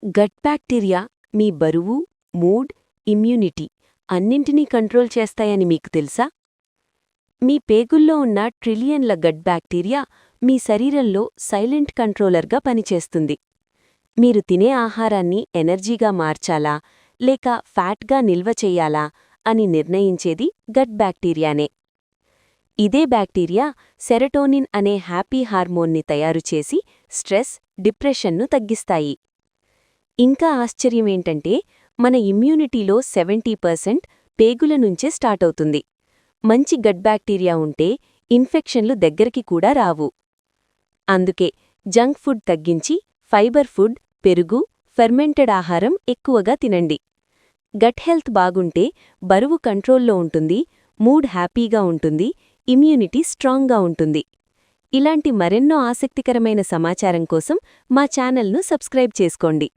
Gut bacteria మీ బరువు, mood, immunity అన్నింటినీ control చేస్తాయని మీకు తెలుసా? మీ పేగుల్లో ఉన్న ట్రిలియన్ల గట్ బ్యాక్టీరియా మీ శరీరంలో సైలెంట్ కంట్రోలర్గా పనిచేస్తుంది. మీరు తినే ఆహారాన్ని ఎనర్జీగా మార్చాలా లేక ఫ్యాట్గా నిల్వ చెయ్యాలా అని నిర్ణయించేది గట్ బ్యాక్టీరియానే. ఇదే బ్యాక్టీరియా సెరటోనిన్ అనే హ్యాపీ హార్మోన్ని తయారుచేసి స్ట్రెస్, డిప్రెషన్ను తగ్గిస్తాయి. ఇంకా ఆశ్చర్యమేంటంటే మన ఇమ్యూనిటీలో 70% పేగుల నుంచే స్టార్టవుతుంది. మంచి గట్ బ్యాక్టీరియా ఉంటే ఇన్ఫెక్షన్లు దగ్గరికి కూడా రావు. అందుకే జంక్ ఫుడ్ తగ్గించి ఫైబర్ ఫుడ్, పెరుగు, ఫెర్మెంటెడ్ ఆహారం ఎక్కువగా తినండి. గట్ హెల్త్ బాగుంటే బరువు కంట్రోల్లో ఉంటుంది, మూడ్ హ్యాపీగా ఉంటుంది, ఇమ్యూనిటీ స్ట్రాంగ్గా ఉంటుంది. ఇలాంటి మరెన్నో ఆసక్తికరమైన సమాచారం కోసం మా ఛానల్ను సబ్స్క్రైబ్ చేసుకోండి.